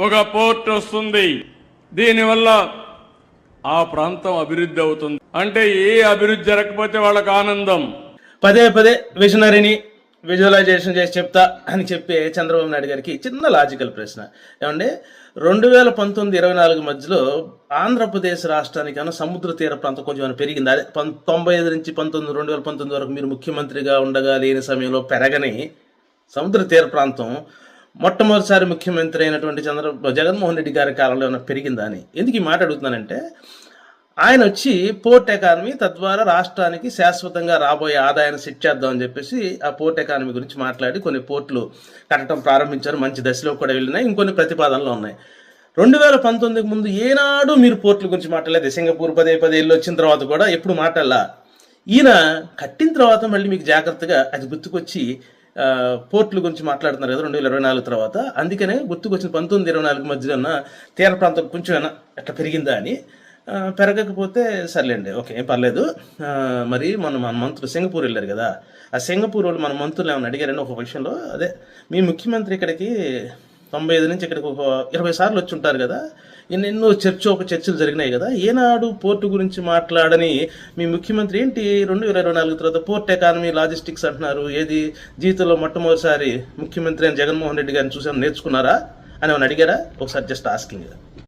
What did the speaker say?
ఒక పోర్ట్ వస్తుంది. దీనివల్ల ఆ ప్రాంతం అభివృద్ధి అవుతుంది. అంటే ఏ అభివృద్ధి జరగకపోతే వాళ్ళకి ఆనందం. పదే పదే విజనరీని విజువలైజేషన్ చేసి చెప్తా అని చెప్పే చంద్రబాబు నాయుడు గారికి చిన్న లాజికల్ ప్రశ్న. ఏమంటే 2019-24 మధ్యలో ఆంధ్రప్రదేశ్ రాష్ట్రానికి అన్న సముద్ర తీర ప్రాంతం కొంచెం ఏమైనా పెరిగింది. అదే 95 నుంచి 2019 వరకు మీరు ముఖ్యమంత్రిగా ఉండగా లేని సమయంలో పెరగని సముద్ర తీర ప్రాంతం మొట్టమొదటిసారి ముఖ్యమంత్రి అయినటువంటి జగన్మోహన్ రెడ్డి గారి కాలంలో ఏమైనా పెరిగిందా అని ఎందుకు ఈ మాట అడుగుతున్నానంటే, ఆయన వచ్చి పోర్ట్ ఎకానమీ తద్వారా రాష్ట్రానికి శాశ్వతంగా రాబోయే ఆదాయాన్ని సెట్ చేద్దామని చెప్పేసి ఆ పోర్ట్ ఎకానమీ గురించి మాట్లాడి కొన్ని పోర్టులు కట్టడం ప్రారంభించారు. మంచి దశలో కూడా వెళ్ళినాయి. ఇంకొన్ని ప్రతిపాదనలు ఉన్నాయి. 2019 ముందు ఏనాడు మీరు పోర్టుల గురించి మాట్లాడలేదు. సింగపూర్ పదే ఇల్లు వచ్చిన తర్వాత కూడా ఎప్పుడు మాట్లాడలా. ఈయన కట్టిన తర్వాత మళ్ళీ మీకు జాగ్రత్తగా అది గుర్తుకొచ్చి పోర్టుల గురించి మాట్లాడుతున్నారు కదా 2024 తర్వాత. అందుకనే గుర్తుకొచ్చిన 19-24 మధ్యలో తీర ప్రాంతం కొంచెం ఎట్లా పెరిగిందా అని. పెరగకపోతే సర్లేండి, ఓకే, ఏం పర్లేదు. మరి మన మంత్రులు సింగపూర్ వెళ్ళారు కదా, ఆ సింగపూర్ వాళ్ళు మన మంత్రులు ఏమైనా అడిగారని ఒక విషయంలో, అదే మీ ముఖ్యమంత్రి ఇక్కడికి 95 నుంచి ఇక్కడికి ఒక 20 సార్లు వచ్చి ఉంటారు కదా, ఎన్నెన్నో చర్చలు జరిగినాయి కదా, ఏనాడు పోర్టు గురించి మాట్లాడని మీ ముఖ్యమంత్రి ఏంటి 2024 తర్వాత పోర్ట్ ఎకానమీ లాజిస్టిక్స్ అంటున్నారు? ఏది జీవితంలో మొట్టమొదటిసారి ముఖ్యమంత్రి అని జగన్మోహన్ రెడ్డి గారిని చూసాను నేర్చుకున్నారా అని ఏమైనా అడిగారా? ఒకసారి జస్ట్ ఆస్కింగ్.